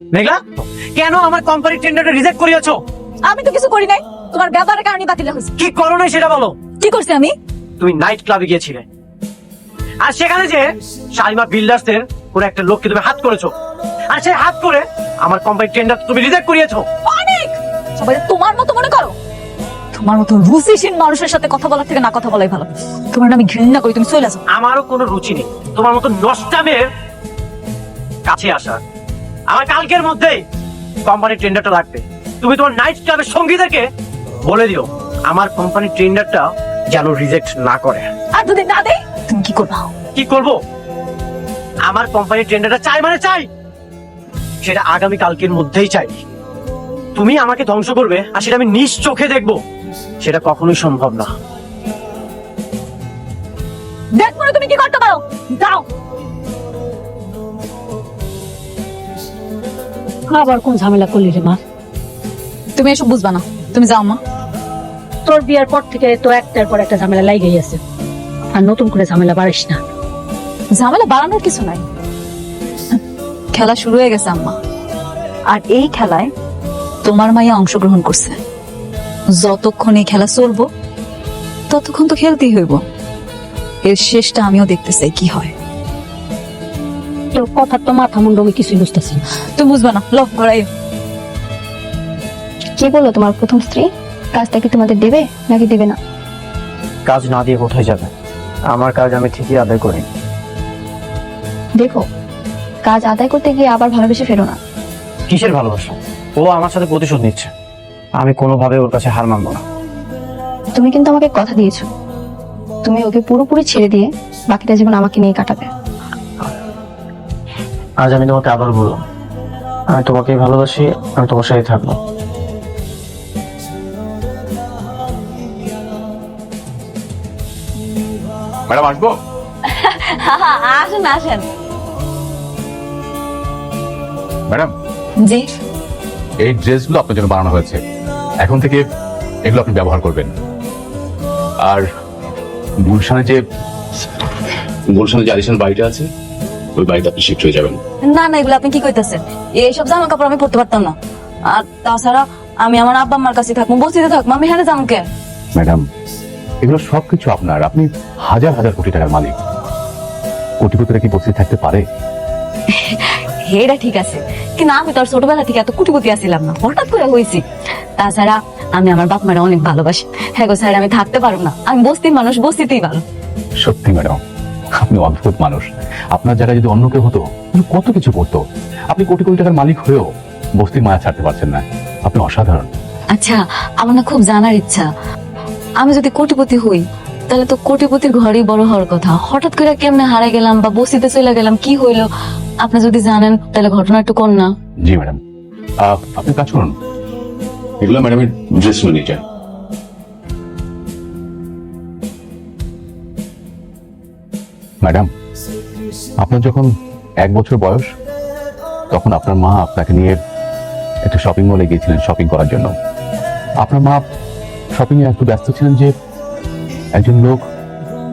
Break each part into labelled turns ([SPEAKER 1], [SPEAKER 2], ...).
[SPEAKER 1] মেঘলা, কেন আমার কোম্পানির টেন্ডারটা রিজেক্ট করিয়েছো?
[SPEAKER 2] আমি তো কিছু করি নাই, তোমার ব্যবহারের কারণে বাতিল হয়েছে।
[SPEAKER 1] কি করো নাই সেটা বলো।
[SPEAKER 2] কি করছি আমি?
[SPEAKER 1] তুমি নাইট ক্লাবে গিয়েছিলে, আর সেখানে যে শালিমা বিল্ডার্সের কোন একটা লোককে তুমি হাত করেছো, আর সেই হাত করে আমার কোম্পানির টেন্ডার তুমি রিজেক্ট করিয়েছো।
[SPEAKER 2] অনেক সবাই তোমার মতো মনে করো। তোমার মতো রুচিহীন মানুষের সাথে কথা বলার থেকে না কথা বলাই ভালো। তোমার আমি ঘৃণা করি, তুমি চলে যাও।
[SPEAKER 1] আমারও কোনো রুচি নেই তোমার মতো নষ্টামের কাছে আসা। আমার কালকের মধ্যেই কোম্পানির টেন্ডারটা লাগবে। তুমি তোমার নাইট ক্লাবের সঙ্গীদেরকে বলে দিও আমার কোম্পানির টেন্ডারটা যেন রিজেক্ট না করে।
[SPEAKER 2] আর যদি না দেয় তুমি কি করবা?
[SPEAKER 1] কি করব? আমার কোম্পানির টেন্ডারটা চাই মানে চাই, সেটা আগামী কালকের মধ্যেই চাই। তুমি আমাকে ধ্বংস করবে আর সেটা আমি নিজ চোখে দেখবো, সেটা কখনোই সম্ভব না।
[SPEAKER 2] দেখো না তুমি কি করতে পারো, দাও।
[SPEAKER 3] আবার কোন ঝামেলা করলি রে মা?
[SPEAKER 2] তুমি এসব বুঝবা না, তুমি যাও মা।
[SPEAKER 3] তোর বিয়ার পর থেকে তো একটার পর একটা ঝামেলা লাগেই আছে, আর নতুন করে ঝামেলা বাড়িস না।
[SPEAKER 2] ঝামেলা বাড়ানোর কিছু নাই, খেলা শুরু হয়ে গেছে আম্মা। আর এই খেলায় তোমার মাইয়া অংশগ্রহণ করছে। যতক্ষণ এই খেলা চলবো ততক্ষণ তো খেলতেই হইব। এর শেষটা আমিও দেখতে চাই কি হয়।
[SPEAKER 3] তোর কথা তো মাথা মুন্ডু আমি কিছুই বুঝতেছি না।
[SPEAKER 2] তুমি বুঝবা না, লক করাই।
[SPEAKER 4] কি বললো তোমার প্রথম স্ত্রী? কাজটা কি তোমাদের দেবে নাকি দেবে না?
[SPEAKER 1] কাজ না দিয়ে কোথায় যাবে? আমার কাজ আমি ঠিকই আদায় করি।
[SPEAKER 4] দেখো, কাজ আদায় করতে গিয়ে আবার ভালোবেসে ফেরো না।
[SPEAKER 1] কিসের ভালোবাসা? ও আমার সাথে প্রতিশোধ নিচ্ছে, আমি কোনোভাবে ওর কাছে হার মানবো না।
[SPEAKER 4] তুমি কিন্তু আমাকে কথা দিয়েছো, তুমি ওকে পুরোপুরি ছেড়ে দিয়ে বাকিটা জীবন আমাকে নিয়ে কাটাবে।
[SPEAKER 1] আজ আমি তোমাকে আবার বললাম, আমি তোমাকেই ভালোবাসি, আমি তোমার সাথে থাকবো।
[SPEAKER 5] ম্যাডাম আসবো?
[SPEAKER 2] আসেন আসেন।
[SPEAKER 5] ম্যাডাম,
[SPEAKER 2] জি।
[SPEAKER 5] এই ড্রেসগুলো আপনার জন্য বানানো হয়েছে, এখন থেকে এগুলো আপনি ব্যবহার করবেন। আর গুলশানে যে আলিশান বাড়িটা আছে, ওই বাড়িতে আপনি শিফট হয়ে যাবেন।
[SPEAKER 2] না না, এগুলো আপনি কি কইতাছেন? এইসব জামা কাপড় আমি পরতে পারতাম না। আর তাছাড়া আমি আমার আব্বা আম্মার কাছে থাকবো, বস্তিতে থাকবো, আমি হ্যাঁ যাবো কেন?
[SPEAKER 5] ম্যাডাম, এগুলো সবকিছু আপনার, আপনি হাজার হাজার কোটি টাকার মালিক। কোটিপতিরা কি বসে থাকতে পারে?
[SPEAKER 2] এটা ঠিক আছে, কিন্তু আমি তো আর ছোটবেলা থেকে এত কুটিপতি আসছিলাম না, হঠাৎ করে হয়েছি। তাছাড়া আমি আমার বাপ মারা অনেক ভালোবাসি। হ্যাঁ গো স্যার, আমি থাকতে পারবো না, আমি বস্তির মানুষ, বস্তিতেই ভালো।
[SPEAKER 5] সত্যি ম্যাডাম, আপনি অদ্ভুত মানুষ। আপনার জায়গায় যদি অন্য কেউ হতো, তাহলে কত কিছু করতো। আপনি কোটি কোটি টাকার মালিক হয়েও বস্তির মায়া ছাড়তে পারছেন না, আপনি অসাধারণ।
[SPEAKER 2] আচ্ছা, আমার না খুব জানার ইচ্ছা, আমি যদি কোটিপতি হই তাহলে তো কোটিপতির ঘরেই বড় হওয়ার কথা। হঠাৎ করে কেমনে হারাই গেলাম বা বস্তিতে চলে গেলাম, কি হইলো? আপনি যদি জানেন তাহলে ঘটনা একটু কর না।
[SPEAKER 5] জি ম্যাডাম, আপনি কাজ করুন, এগুলো ম্যাডামের ড্রেস নিতে। ম্যাডাম, আপনার যখন 1 বছর বয়স, তখন আপনার মা আপনাকে নিয়ে একটা শপিং মলে গিয়েছিলেন শপিং করার জন্য। আপনার মা শপিং এ এত ব্যস্ত ছিলেন যে একজন লোক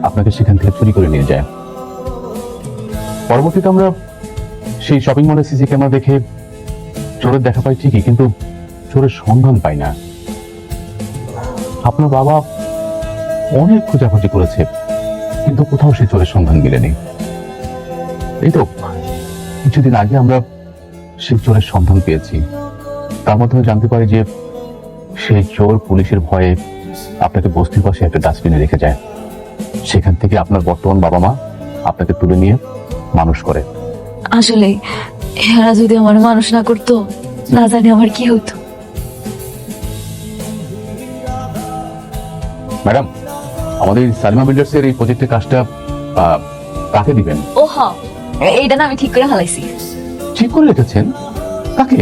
[SPEAKER 5] আপনাকে সেখান থেকে চুরি করে নিয়ে যায়। পরবর্তীতে আমরা সেই শপিং মলের সিসি ক্যামেরা দেখে চোরের দেখা পাই ঠিকই, কিন্তু চোরের সন্ধান পাই না। আপনার বাবা অনেক খোঁজাখুঁজি করেছে, কিন্তু কোথাও সে চোরের সন্ধান মিলেনি। এই তো কিছুদিন আগে আমরা সেই চোরের সন্ধান পেয়েছি। তার মাধ্যমে জানতে পারি যে সেই চোর পুলিশের ভয়ে আপনাকে বস্তির পাশে একটা ডাস্টবিনে রেখে যায়। সেখান থেকে আপনার বর্তমান বাবা মা আপনাকে তুলে নিয়ে মানুষ করে।
[SPEAKER 2] আসলে এরা যদি আমার মানুষ না করতো, না জানি আমার কি হতো।
[SPEAKER 5] ম্যাডাম, আমাদের সালিমা বিল্ডার্সের এই প্রজেক্টের কাজটা কাকে দিবেন?
[SPEAKER 2] ও হ্যাঁ, এইটা না আমি ঠিক করে হালাইছি।
[SPEAKER 5] ঠিক করে রেখেছেন? কাকে?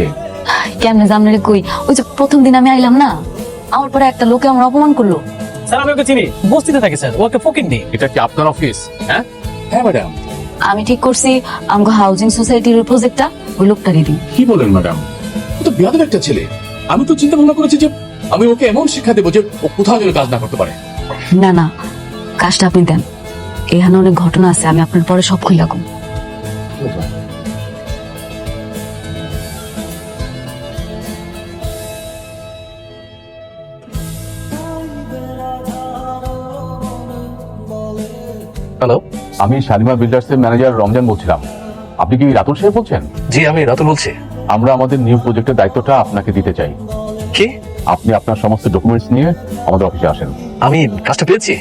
[SPEAKER 2] কেমনে জানলে কই, ওই যে প্রথম দিন আমি আইলাম না, আমার পরে একটা লোকে আমার অপমান করলো।
[SPEAKER 1] স্যার আমি ওকে চিনি, বস্তিতে থাকে স্যার, ওকে ফকির নেই।
[SPEAKER 5] এটা কি আপনার অফিস? হ্যাঁ হ্যাঁ ম্যাডাম।
[SPEAKER 2] আমি ঠিক করছি আমগো হাউজিং সোসাইটির প্রজেক্টটা ওই লোকটারই দিই।
[SPEAKER 6] কি বলেন ম্যাডাম? ও তো বেয়াদব একটা ছেলে। আমি তো চিন্তা ভাবনা করেছি যে আমি ওকে এমন শিক্ষা দেবো যে ও কোথাও যেন কাজ না করতে পারে।
[SPEAKER 2] না না, কাজটা আপনি দেন, এখানে অনেক ঘটনা আছে, আমি আপনার পরে সব খুলে রাখুন।
[SPEAKER 7] হ্যালো,
[SPEAKER 5] আমি শালিমা বিল্ডার্সের ম্যানেজার রমজান বলছিলাম। আপনি কি রাতুল সাহেব বলছেন?
[SPEAKER 7] জি আমি রাতুল বলছি।
[SPEAKER 5] আমরা আমাদের নিউ প্রজেক্টের দায়িত্বটা আপনাকে দিতে চাই।
[SPEAKER 7] কি?
[SPEAKER 5] আপনি আপনার সমস্ত ডকুমেন্টস নিয়ে আমাদের অফিসে আসেন।
[SPEAKER 7] আমি কাজটা পেয়েছি?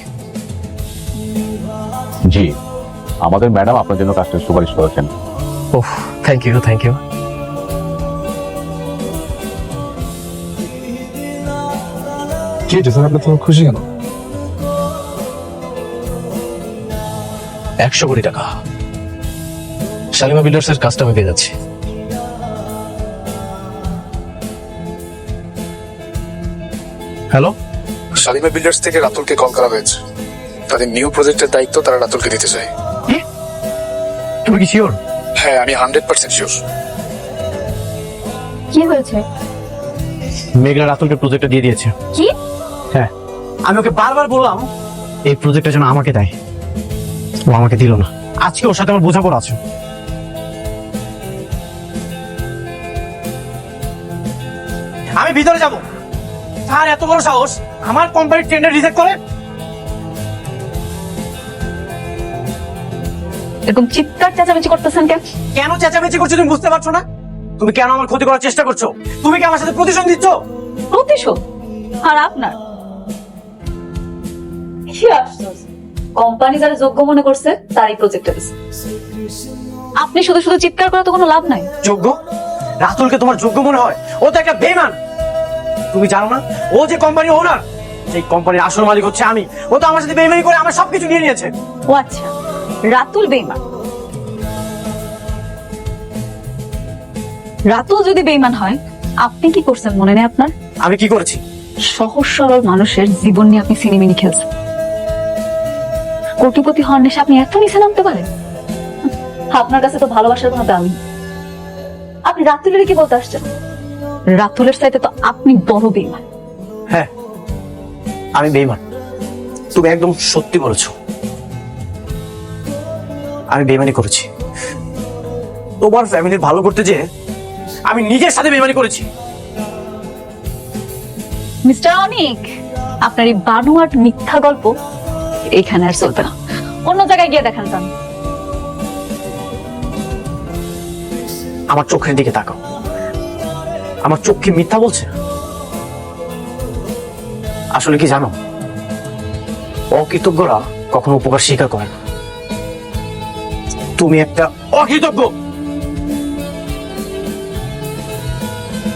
[SPEAKER 5] জি, আমাদের ম্যাডাম আপনার জন্য কাজটা সুপারিশ করেছেন।
[SPEAKER 7] ওহ, থ্যাংক ইউ থ্যাংক ইউ।
[SPEAKER 8] কি হয়েছে স্যার, আপনি তো খুশি কেন?
[SPEAKER 7] 100 কোটি টাকা শালিমা বিল্ডার্সের কাজটা আমি পেয়ে যাচ্ছি। হ্যালো,
[SPEAKER 8] শালিমা বিল্ডার্স থেকে রাতুলকে কল করা হয়েছে। তাদের নিউ প্রজেক্টের দায়িত্ব তারা রাতুলকে দিতে চায়।
[SPEAKER 7] তুমি কি শিওর?
[SPEAKER 8] হ্যাঁ, আমি 100% শিওর।
[SPEAKER 4] কি হয়েছে?
[SPEAKER 1] মেঘলা রাতুলকে প্রজেক্টটা দিয়ে দিয়েছে।
[SPEAKER 4] কি?
[SPEAKER 1] হ্যাঁ, আমি ওকে বারবার বললাম এই প্রজেক্টটা যেন আমাকে দেয়, ও আমাকে দিল না। আজকে ওর সাথে আমার বোঝাপড়া আছে। আমি ভিতরে যাব। স্যার এত বড় সাহস আমার কোম্পানির টেন্ডার রিজেক্ট করে?
[SPEAKER 2] এরকম চিৎকার চেঁচামেচি করতেছেন কেন?
[SPEAKER 1] কেন চেঁচামেচি করছো তুমি বুঝতে পারছো না? তুমি কেন আমার ক্ষতি করার চেষ্টা করছো? তুমি কি আমার সাথে প্রতিশোধ দিচ্ছ?
[SPEAKER 2] প্রতিশোধ? আর আপনার কি আফসোস, কোম্পানি যারা যোগ্য মনে করছে তারই প্রজেক্ট আছে। আপনি শুধু শুধু চিৎকার করে তো কোনো লাভ নাই।
[SPEAKER 1] যোগ্য? রাতুলকে তোমার যোগ্য মনে হয়? ও তো একটা বেঈমান। তুমি জানো না ও যে কোম্পানির ওনার, সেই কোম্পানির আসল মালিক হচ্ছে আমি। ও তো আমার সাথে বেঈমানি করে আমার সবকিছু নিয়ে নিয়েছে।
[SPEAKER 2] ও আচ্ছা, রাতুল বেঈমান। রাতুল যদি বেঈমান হয়, আপনি কি করছেন মনে নেই আপনার?
[SPEAKER 1] আমি কি করেছি?
[SPEAKER 2] সহজ সরল মানুষের জীবন নিয়ে আপনি সিনেমিনি খেলছেন। কোটিপতি হওয়ার নেশে আপনি এত নিচে নামতে পারেন? আপনার কাছে তো ভালোবাসার কোনো দামি। আপনি রাতুলের কি বলতে আসছেন? রাতুলের চাইতে তো আপনি বড় বেঈমান।
[SPEAKER 1] হ্যাঁ, আমি বেঈমান। তুমি একদম সত্যি বলেছো, আমি বেঈমানি করেছি। তোমার ফ্যামিলির ভালো করতে যে আমি নিজের সাথে বেঈমানি করেছি।
[SPEAKER 2] মিস্টার অনিক, আপনার এই বানোয়াট মিথ্যা গল্প এখানে আর চলবে না। অন্য জায়গায় গিয়ে দেখান যান।
[SPEAKER 1] আমার চোখের দিকে তাকাও। আমার চোখ কি মিথ্যা বলছে? আসলে কি জানো, অকৃতজ্ঞরা কখনো উপকার স্বীকার করে না। তুমি একটা অকৃতজ্ঞ।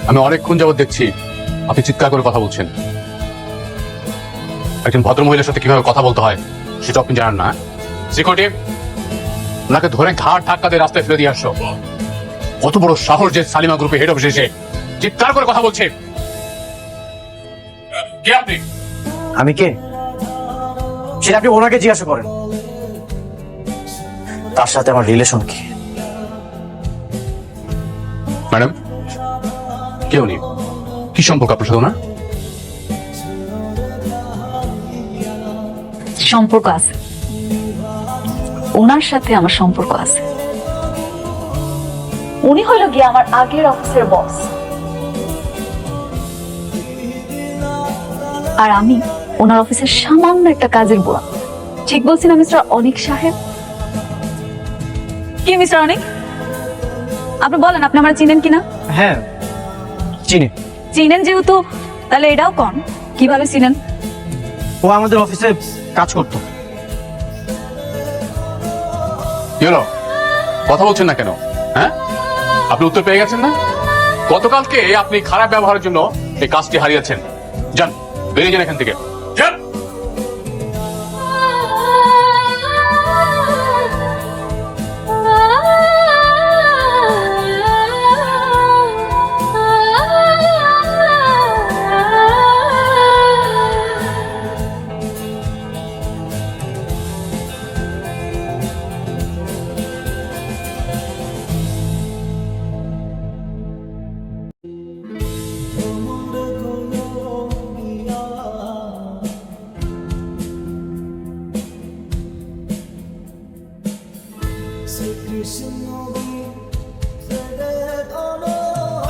[SPEAKER 5] আমি অনেকক্ষণ যাবত দেখছি আপনি চিৎকার করে কথা বলছেন। একজন ভদ্র মহিলার সাথে কিভাবে কথা বলতে হয় সেটা আপনি জানেন না? সিকিউরিটি, ওনাকে ধরে ঘাড় ধাক্কা দিয়ে রাস্তায় ফেলে দিয়ে আসো। কত বড় সাহস যে সালিমা গ্রুপে হেড অফিসে এসে চিৎকার করে কথা বলছে। কে আপনি?
[SPEAKER 1] আমি কে সেটা আপনি ওনাকে জিজ্ঞাসা করেন। তার সাথে আমার রিলেশন কি?
[SPEAKER 5] ম্যাডাম, কে উনি? কি সম্পর্ক আপনার সাথে ওনার?
[SPEAKER 2] সম্পর্ক আছে, ওনার সাথে আমার সম্পর্ক আছে। উনি হলো গিয়ে আমার আগের অফিসের বস, আর আমি ওনার অফিসের সামান্য একটা কাজের বুয়া। ঠিক বলছি না মিস্টার অনিক সাহেব? কি মিস্টার অনিক, আপনি বলেন আপনি আমার চিনেন কিনা?
[SPEAKER 1] হ্যাঁ চিনি।
[SPEAKER 2] চিনেন যেহেতু, তাহলে এটাও কোন কিভাবে চিনেন?
[SPEAKER 1] ও আমাদের অফিসে কাজ করতো।
[SPEAKER 5] কি হলো, কথা বলছেন না কেন? হ্যাঁ, আপনি উত্তর পেয়ে গেছেন না? গতকালকে আপনি খারাপ ব্যবহারের জন্য এই কাজটি হারিয়েছেন। যান, বেরিয়ে যান এখান থেকে, যান।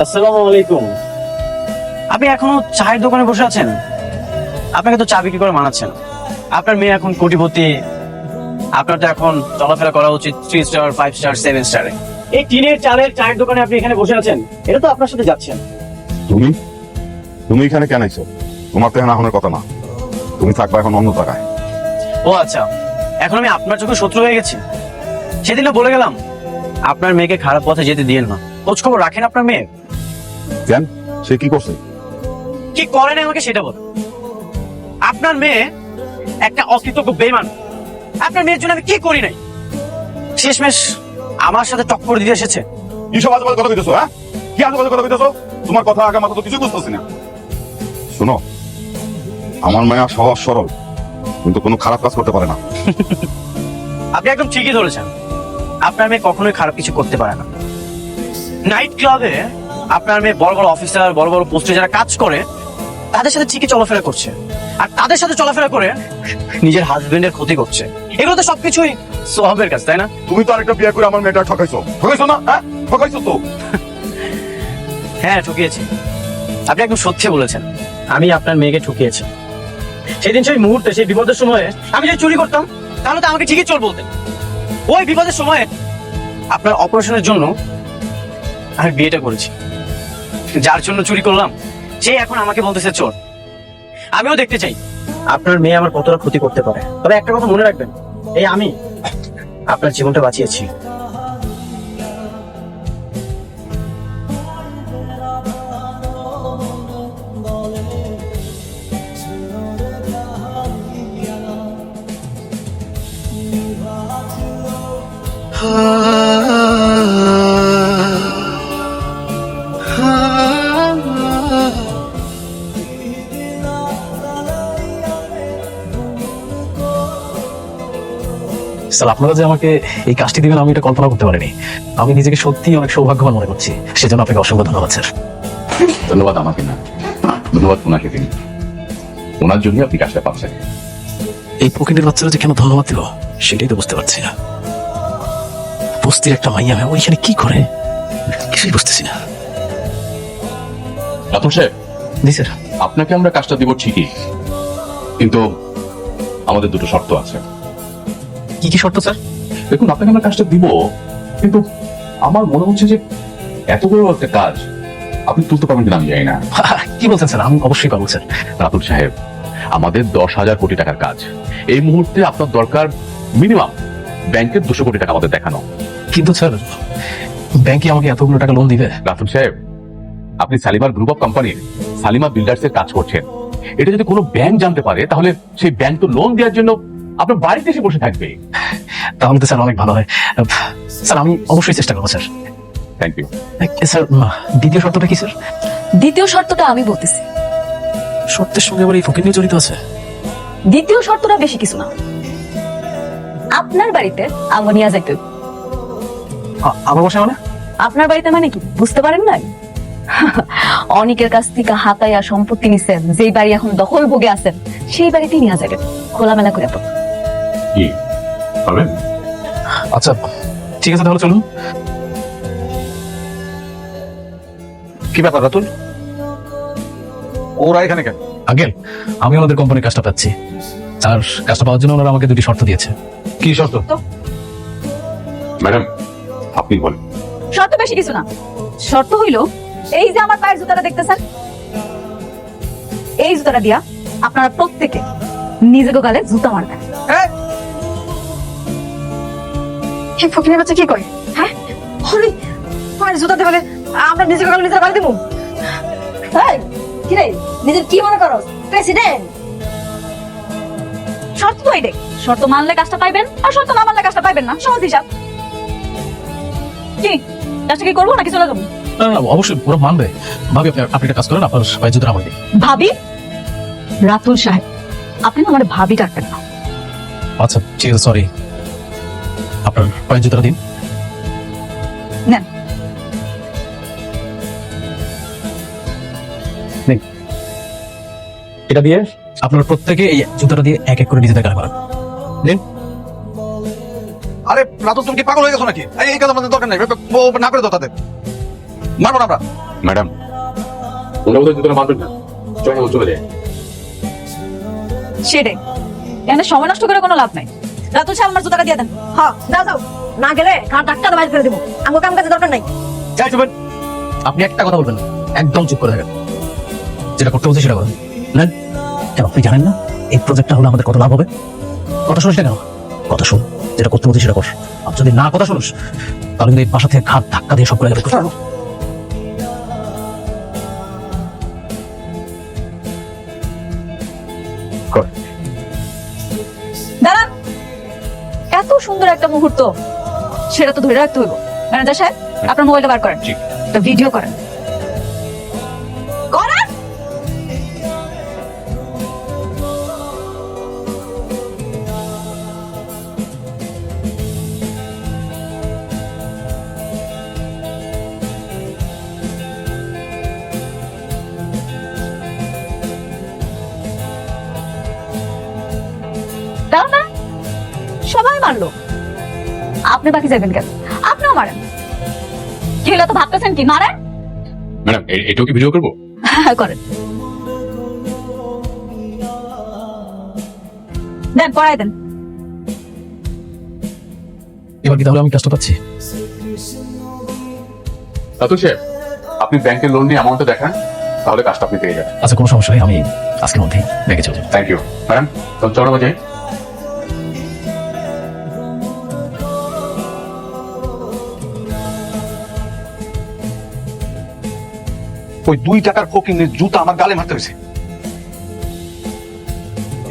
[SPEAKER 1] আসসালামু আলাইকুম। আপনি এখনো চায়ের দোকানে বসে আছেন? আপনাকে তো চা বিক্রি করে মানাচ্ছেন। আপনার মেয়ে এখন কোটিপতি, আপনার তো এখন চলাফেরা করা উচিত 3 স্টার 5 স্টার 7 স্টারে। এই টিনের চালের চায়ের দোকানে আপনি এখানে বসে আছেন, এটা তো আপনার সাথে যাচ্ছেন।
[SPEAKER 9] তুমি তুমি এখানে কেন আইছো? তোমার তো এখন আহনের কথা না, তুমি থাকবা এখন অন্য জায়গায়।
[SPEAKER 1] ও আচ্ছা, এখন আমি আপনার চোখে শত্রু হয়ে গেছি। সেদিন না বলে গেলাম আপনার মেয়েকে খারাপ পথে যেতে দিয়েন না। খোঁজ খবর রাখেন আপনার মেয়ে?
[SPEAKER 9] কেন, সে কি করছে?
[SPEAKER 1] কি করেন আমাকে সেটা বল। আপনার মেয়ে একটা অকৃতজ্ঞ বেঈমান। আপনার মেয়ের জন্য আমি কি করি নাই, শেষমেশ আমার সাথে টক্কর দিয়ে এসেছে।
[SPEAKER 9] কি সব আজে বাজে কথা কইতেছো? হ্যাঁ, কি আজে বাজে কথা কইতেছো? তোমার কথা আগা মাথা তো কিছু বুঝতেছি না। শোনো, আমার মায়া সহজ সরল, কিন্তু কোনো খারাপ কাজ করতে পারে না।
[SPEAKER 1] আপনি একদম ঠিকই ধরেছেন, আপনার মেয়ে কখনোই খারাপ কিছু করতে পারে না। নাইট ক্লাবে আপনার মেয়ে বড় বড় অফিসার, বড় বড় পোস্টে যারা কাজ করে তাদের সাথে ঠিকই চলাফেরা করছে, আর তাদের সাথে চলাফেরা করে নিজের হাজবেন্ডের ক্ষতি করছে। এগুলো তো সবকিছুই সোহাবের কাজ, তাই না?
[SPEAKER 9] তুমি তো আরেকটা বিয়ে করে আমার মেয়েটা ঠকাইছো, ঠকাইছো না? হ্যাঁ, ঠকাইছো তো।
[SPEAKER 1] হ্যাঁ, ঠকিয়েছি। আপনি একদম সত্যি বলেছেন, আমি আপনার মেয়েকে ঠকিয়েছি। সেদিন সেই মুহূর্তে, সেই বিপদের সময়ে আমি যদি চুরি করতাম তাহলে তো আমাকে ঠিকই চোর বলতেন। ওই বিপদের সময়ে আপনার অপারেশনের জন্য আমি বিয়েটা করেছি। যার জন্য চুরি করলাম সে এখন আমাকে বলতেছে চোর। আমিও দেখতে চাই আপনার মেয়ে আমার কতটা ক্ষতি করতে পারে। তবে একটা কথা মনে রাখবেন, এই আমি আপনার জীবনটা বাঁচিয়েছি।
[SPEAKER 7] স্যার, আপনারা যে আমাকে এই কাজটি দিবেন আমি এটা কল্পনা করতে পারিনি। আমি নিজেকে সত্যি অনেক সৌভাগ্যবান মনে করছি, সেজন্য আপনাকে অসংখ্য ধন্যবাদ স্যার।
[SPEAKER 5] ধন্যবাদ আমাকে না, ধন্যবাদ ওনাকে দিন। ওনার জন্য আপনি কাজটা পাচ্ছেন।
[SPEAKER 7] এই পকেটের বাচ্চারা যে কেন ধন্যবাদ দিল সেটাই তো বুঝতে পারছি না। বস্তির একটা মাইয়া ওইখানে কি করে কিছুই বুঝতেছি না।
[SPEAKER 5] রাতুল সাহেব,
[SPEAKER 7] জি স্যার।
[SPEAKER 5] আপনাকে আমরা কাজটা দিব ঠিকই, কিন্তু আমাদের দুটো শর্ত আছে।
[SPEAKER 7] কি কি শর্ত স্যার?
[SPEAKER 5] দেখুন, আপনাকে আমরা কাজটা দিব, কিন্তু আমার মনে হচ্ছে যে এত বড় একটা কাজ আপনি তুলতে পারবেন কিনা আমি জানি না।
[SPEAKER 7] কি বলছেন স্যার? আমি অবশ্যই পাবো স্যার।
[SPEAKER 5] রাতুল সাহেব, আমাদের 10,000 কোটি টাকার কাজ। এই মুহূর্তে আপনার দরকার মিনিমাম ব্যাংকের 200 কোটি টাকা আমাদের দেখানো।
[SPEAKER 7] কিন্তু স্যার, ব্যাংকে আমাকে এতগুলো টাকা লোন দিবে?
[SPEAKER 5] রাতুল সাহেব, আপনি সালিমার গ্রুপ অফ কোম্পানির সালিমা বিল্ডার্স এর কাজ করছেন। এটা যদি কোনো ব্যাংক জানতে পারে তাহলে সেই ব্যাংক তো লোন দেওয়ার জন্য আপনার বাড়িতে এসে বসে থাকবে।
[SPEAKER 7] তাহলে তো স্যার অনেক ভালো হয়। স্যার, আমি অবশ্যই চেষ্টা করবো স্যার।
[SPEAKER 5] Thank you.
[SPEAKER 7] স্যার, দ্বিতীয় শর্তটা কি স্যার?
[SPEAKER 2] দ্বিতীয় শর্তটা আমি বলতেছি।
[SPEAKER 7] শর্তের সঙ্গে আবার এই ফকির নিয়ে জড়িত আছে?
[SPEAKER 2] দ্বিতীয় শর্তটা বেশি কিছু না, আপনার বাড়িতে আঙ্গ নিয়ে যাইতে হইব।
[SPEAKER 7] আমার বাসা মানে?
[SPEAKER 2] আপনার বাড়িতে মানে কি বুঝতে পারেন নাই? অনেকের কাছ থেকে হাতাইয়া সম্পত্তি নিছেন, যেই বাড়ি এখন দখল ভোগে আছেন সেই বাড়িতে নিয়ে যাবেন খোলামেলা করে।
[SPEAKER 5] কি পারবেন?
[SPEAKER 7] আচ্ছা ঠিক আছে, তাহলে চলুন।
[SPEAKER 9] কি ব্যাপার রাতুল, ওরা এখানে কেন?
[SPEAKER 7] আঙ্কেল, আমি ওনাদের কোম্পানির কাজটা পাচ্ছি, আর কাজটা পাওয়ার জন্য ওনারা আমাকে 2টি শর্ত দিয়েছে।
[SPEAKER 9] কি শর্ত?
[SPEAKER 5] ম্যাডাম, আপনি বলেন।
[SPEAKER 2] শর্ত বেশি কিছু না, শর্ত হইল এই যে আমার পায়ের জুতাটা দেখতেছেন, এই জুতাটা দিয়া আপনারা প্রত্যেকে নিজেকে গালে জুতা মারবেন। ফকিরের বাচ্চা কি কয়? হ্যাঁ, পায়ের জুতা দেবে আমরা নিজেকে গালে নিজের গালে দেবো? কি রে, নিজের কি মনে করো প্রেসিডেন্ট? শর্ত তো এটাই, শর্ত মানলে কাজটা পাইবেন, আর শর্ত না মানলে কাজটা পাইবেন না, সহজ হিসাব। কি কাজটা কি করবো নাকি চলে যাবো?
[SPEAKER 7] না না, অবশ্যই ওরা মানবে। ভাবি, আপনি একটা কাজ করেন, আপনার পায়ে জুতা আমাকে দিন।
[SPEAKER 2] ভাবি? রাতুল সাহেব, আপনি না আমার ভাবি ডাকবেন না।
[SPEAKER 7] আচ্ছা ঠিক আছে, সরি। আপনার পায়ে জুতা দিন।
[SPEAKER 2] নেন।
[SPEAKER 7] এটা দিয়ে আপনার প্রত্যেকে এই জুতাটা দিয়ে এক এক করে নিজেদের গায়ে মারান। নিন।
[SPEAKER 9] আরে রাতুল, তুমি কি পাগল হয়ে গেছো নাকি? এই কাজ আমাদের দরকার নেই, না করে দাও তাদের, মারবো না আমরা।
[SPEAKER 5] ম্যাডাম, ওরা বোধহয় জুতোটা মারবেন না, চলে যায়।
[SPEAKER 2] সেটাই, এখানে সময় নষ্ট করে কোনো লাভ নাই। রাতুল সাহেব আমার জুতাটা দিয়ে দেন।
[SPEAKER 3] হ্যাঁ যাও যাও, না গেলে ঘাট ধাক্কা বাইর করে দেবো। আমার কাম কাজে দরকার নাই।
[SPEAKER 7] যাই চুপেন, আপনি একটা কথা বলবেন না, একদম চুপ করে থাকেন। যেটা করতে বলছি সেটা করেন। নেন। কেন আপনি জানেন না এই প্রজেক্টটা হলে আমাদের কত লাভ হবে? কথা শুনিস না কেন? কথা শুন, যেটা করতে বলছি সেটা কর। আর যদি না কথা শুনিস তাহলে কিন্তু এই বাসা থেকে ঘাট ধাক্কা দিয়ে সবগুলো বের করে দেবো।
[SPEAKER 2] দাঁড়ান, এত সুন্দর একটা মুহূর্ত, সেটা তো ধরে রাখতে হইব। ম্যানেজার সাহেব, আপনার মোবাইলটা বার করেন, একটা ভিডিও করেন। করেন। দাও না, সবাই মারলো, আপনি বাকি যাবেন কেন? আপনিও মারেন। কি হলো, তো ভাবতেছেন কি মারেন?
[SPEAKER 6] ম্যাডাম এটাও কি ভিডিও করবো?
[SPEAKER 2] হ্যাঁ করেন, দেন পড়াই দেন।
[SPEAKER 7] এবার কি তাহলে আমি কাজটা পাচ্ছি?
[SPEAKER 6] রাতুল সাহেব, আপনি ব্যাংকের লোন নিয়ে অ্যামাউন্টটা দেখান, তাহলে কাজটা আপনি পেয়ে যাবেন।
[SPEAKER 7] আচ্ছা, কোনো সমস্যা নেই, আমি আজকের মধ্যেই ব্যাংকে চলে যাবো।
[SPEAKER 6] থ্যাংক ইউ ম্যাডাম, তো চলো বাজে।
[SPEAKER 9] ওই 2 টাকার ফকিনের জুতা আমার গালে মারতে হয়েছে।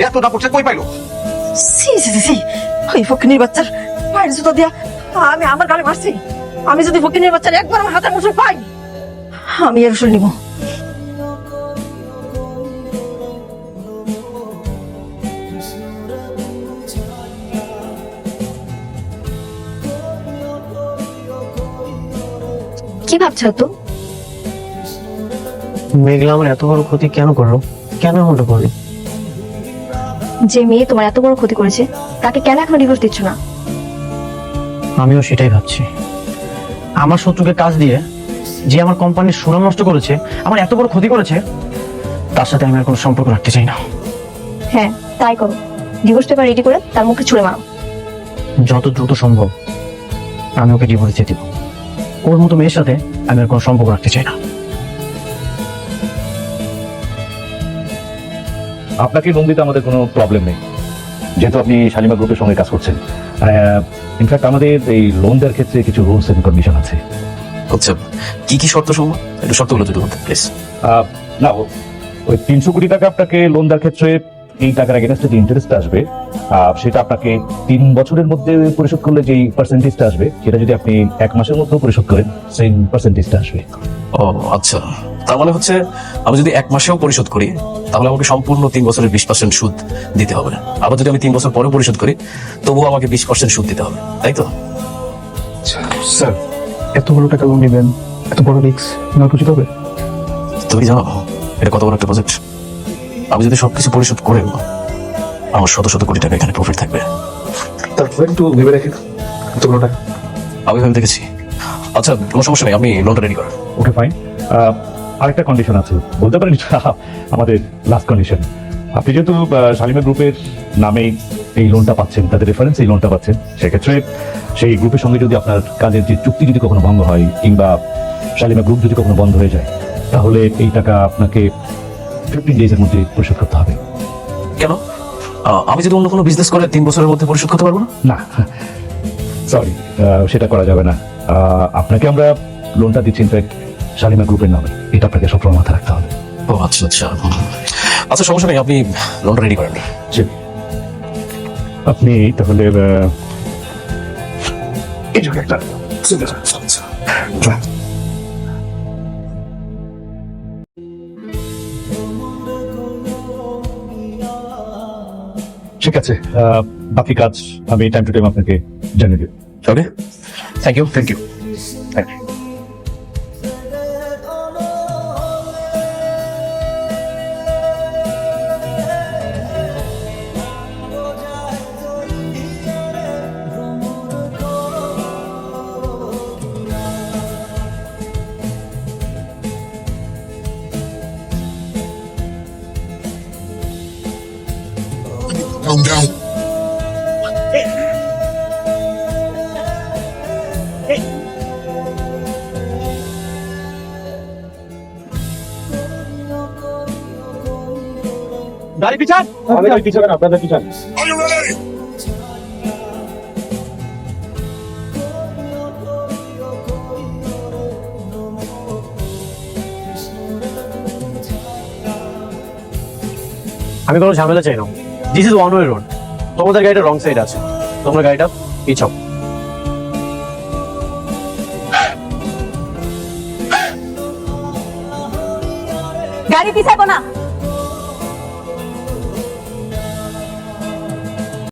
[SPEAKER 9] এত না পড়ছে কই পাইলো?
[SPEAKER 3] সি সি সি, ওই ফকিনীর বাচ্চার পায়ের জুতো দিয়া আমি আমার গালে মারছি। আমি যদি ফকিনীর বাচ্চার একবার আমার হাতের মুঠোয় পাই, আমি এর উসুল নিব।
[SPEAKER 4] কি ভাবছো তো?
[SPEAKER 1] মেঘলা আমার এত বড় ক্ষতি কেন করলো? কেন এমনটা করলো?
[SPEAKER 4] যে মেয়ে তোমার এত বড় ক্ষতি করেছে তাকে কেন এখনো ডিভোর্স দিচ্ছ না?
[SPEAKER 1] আমিও সেটাই ভাবছি। আমার শত্রুকে কাজ দিয়ে যে আমার কোম্পানির সুনাম নষ্ট করেছে, আমার এত বড় ক্ষতি করেছে, তার সাথে আমি আর কোনো সম্পর্ক রাখতে চাই না।
[SPEAKER 4] হ্যাঁ তাই করো, ডিভোর্স পেপার রেডি করে তার মুখে ছুঁড়ে মারো।
[SPEAKER 1] যত দ্রুত সম্ভব আমি ওকে ডিভোর্স দিয়ে দিব। ওর মতো মেয়ের সাথে আমি আর কোনো সম্পর্ক রাখতে চাই না।
[SPEAKER 5] আপনাকে লোন দিতে আমাদের কোনো প্রবলেম নেই, যেহেতু আপনি শালিমা গ্রুপের সঙ্গে কাজ করছেন। ইনফ্যাক্ট আমাদের এই লোন দেওয়ার ক্ষেত্রে কিছু রুলস এন্ড কন্ডিশন আছে।
[SPEAKER 7] আচ্ছা, কি কি শর্ত সময় একটু শর্তগুলো যদি বলতেন প্লিজ।
[SPEAKER 5] না, ওই 300 কোটি টাকা আপনাকে লোন দেওয়ার ক্ষেত্রে এই টাকার এগেনস্টে যে ইন্টারেস্ট আসবে, সেটা আপনাকে 3 বছরের মধ্যে পরিশোধ করলে যেই পার্সেন্টেজটা আসবে, সেটা যদি আপনি 1 মাসের মধ্যে পরিশোধ করেন সেই পার্সেন্টেজটা আসবে।
[SPEAKER 7] ও আচ্ছা, তার মানে হচ্ছে আমি যদি 1 মাসেও পরিশোধ করি তাহলে আমাকে সম্পূর্ণ 3 বছরের 20% সুদ দিতে হবে। আবার যদি আমি 3 বছর পরে পরিশোধ করি তবুও আমাকে 20% সুদ দিতে হবে, তাই তো?
[SPEAKER 9] স্যার, এত বড় টাকা লোন নেবেন, এত বড় রিস্ক নেওয়া উচিত হবে?
[SPEAKER 7] তুমি জানো এটা কত বড় একটা প্রজেক্ট? আমি যদি সবকিছু পরিশোধ করে আমার শত শত কোটি টাকা এখানে প্রফিট থাকবে।
[SPEAKER 9] তারপর একটু ভেবে রাখি এত বড় টাকা।
[SPEAKER 7] আমি ভেবে দেখেছি। আচ্ছা, কোনো সমস্যা নেই, আমি লোনটা রেডি করার।
[SPEAKER 5] Okay fine. আরেকটা কন্ডিশন আছে, বলতে পারেন আমাদের লাস্ট কন্ডিশন। আপনি যেহেতু শালিমা গ্রুপের নামে এই লোনটা পাচ্ছেন, তাদের রেফারেন্স এই লোনটা পাচ্ছেন, সেক্ষেত্রে সেই গ্রুপের সঙ্গে যদি আপনার কাজের যে চুক্তি যদি কখনো ভঙ্গ হয় কিংবা শালিমা গ্রুপ যদি কখনো বন্ধ হয়ে যায়, তাহলে এই টাকা আপনাকে 15 ডেজের মধ্যে পরিশোধ করতে হবে।
[SPEAKER 7] কেন? আমি যদি অন্য কোনো বিজনেস করে 3 বছরের মধ্যে পরিশোধ করতে পারবো না?
[SPEAKER 5] না, সরি, সেটা করা যাবে না। আপনাকে আমরা লোনটা দিচ্ছি ইনফ্যাক্ট শালিমা গ্রুপের নামে, এটা আপনাকে সবসময় মাথায় রাখতে হবে।
[SPEAKER 7] ও আচ্ছা আচ্ছা আচ্ছা, সমস্যা নেই, আপনি লোনটা রেডি করেন।
[SPEAKER 5] জি, আপনি তাহলে এই যে একটা ঠিক আছে, বাকি কাজ আমি টাইম টু টাইম আপনাকে জানিয়ে দেব।
[SPEAKER 7] Okay, thank you thank you thank you.
[SPEAKER 8] Calm down.
[SPEAKER 1] গাড়ি পিছান। আপনাদের পিছান। আমি কোনো ঝামেলা চাই না। This is one way road. তোমাদের গাড়িটা রং সাইড আছে, তোমরা গাড়িটা পিছাও।
[SPEAKER 2] গাড়ি পিছাবো না।